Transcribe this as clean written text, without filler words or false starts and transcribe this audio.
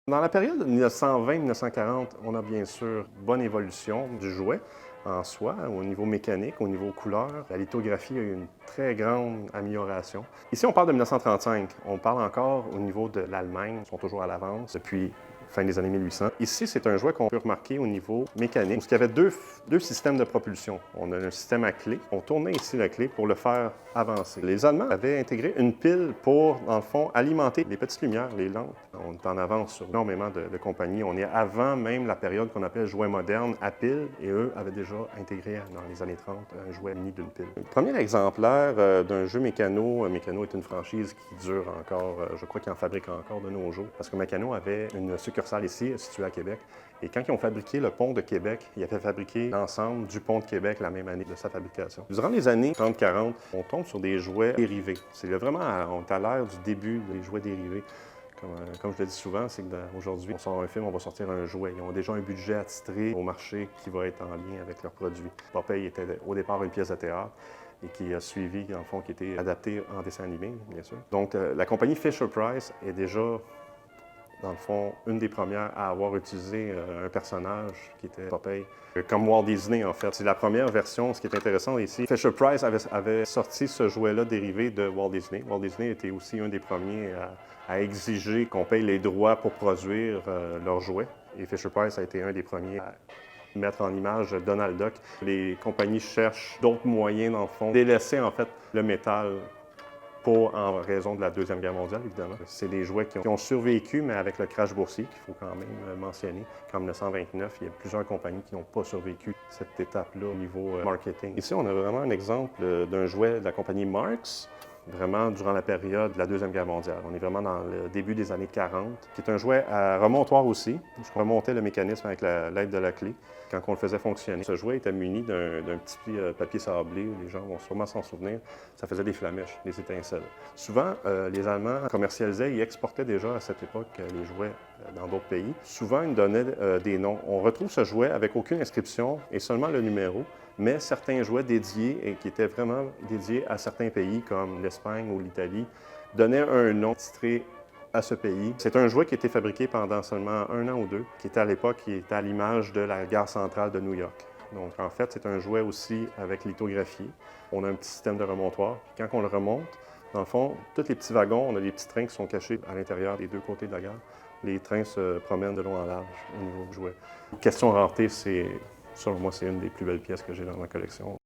Dans la période 1920-1940, on a bien sûr une bonne évolution du jouet en soi, au niveau mécanique, au niveau couleur. La lithographie a eu une très grande amélioration. Ici, on parle de 1935. On parle encore au niveau de l'Allemagne. Ils sont toujours à l'avance depuis fin des années 1800. Ici, c'est un jouet qu'on peut remarquer au niveau mécanique, où il y avait deux systèmes de propulsion. On a un système à clé. On tournait ici la clé pour le faire avancer. Les Allemands avaient intégré une pile pour, dans le fond, alimenter les petites lumières, les lampes. On est en avance sur énormément de compagnies. On est avant même la période qu'on appelle jouet moderne à pile, et eux avaient déjà intégré dans les années 30 un jouet muni d'une pile. Le premier exemplaire d'un jeu Mécano, Mécano est une franchise qui dure encore, je crois qu'ils en fabriquent encore de nos jours, parce que Mécano avait une succursale ici, située à Québec. Et quand ils ont fabriqué le pont de Québec, ils avaient fabriqué l'ensemble du pont de Québec la même année de sa fabrication. Durant les années 30-40, on tombe sur des jouets dérivés. C'est vraiment, on est à l'ère du début des jouets dérivés. Comme je le dis souvent, c'est qu'aujourd'hui, on sort un film, on va sortir un jouet. Ils ont déjà un budget attitré au marché qui va être en lien avec leurs produits. Popeye était au départ une pièce de théâtre et qui a suivi, en fond, qui était adaptée en dessin animé, bien sûr. Donc, la compagnie Fisher-Price est déjà, dans le fond, une des premières à avoir utilisé un personnage qui était Popeye, comme Walt Disney, en fait. C'est la première version. Ce qui est intéressant ici, Fisher-Price avait sorti ce jouet-là dérivé de Walt Disney. Walt Disney était aussi un des premiers à exiger qu'on paye les droits pour produire leurs jouets. Et Fisher-Price a été un des premiers à mettre en image Donald Duck. Les compagnies cherchent d'autres moyens, dans le fond, délaisser, en fait, le métal en raison de la Deuxième Guerre mondiale, évidemment. C'est des jouets qui ont survécu, mais avec le crash boursier, qu'il faut quand même mentionner. Qu'en 1929, il y a plusieurs compagnies qui n'ont pas survécu cette étape-là au niveau marketing. Ici, on a vraiment un exemple d'un jouet de la compagnie Marx, vraiment durant la période de la Deuxième Guerre mondiale. On est vraiment dans le début des années 40, qui est un jouet à remontoir aussi. Je remontais le mécanisme avec l'aide de la clé quand on le faisait fonctionner. Ce jouet était muni d'un petit papier sablé, les gens vont sûrement s'en souvenir. Ça faisait des flamèches, des étincelles. Souvent, les Allemands commercialisaient et exportaient déjà à cette époque les jouets dans d'autres pays. Souvent, ils donnaient des noms. On retrouve ce jouet avec aucune inscription et seulement le numéro, mais certains jouets dédiés et qui étaient vraiment dédiés à certains pays comme l'Espagne ou l'Italie donnaient un nom titré à ce pays. C'est un jouet qui a été fabriqué pendant seulement 1 an ou 2, qui était à l'époque, qui était à l'image de la gare centrale de New York. Donc en fait, c'est un jouet aussi avec lithographie. On a un petit système de remontoir. Quand on le remonte, dans le fond, tous les petits wagons, on a des petits trains qui sont cachés à l'intérieur des deux côtés de la gare. Les trains se promènent de long en large au niveau du jouet. Question rareté, selon moi, c'est une des plus belles pièces que j'ai dans ma collection.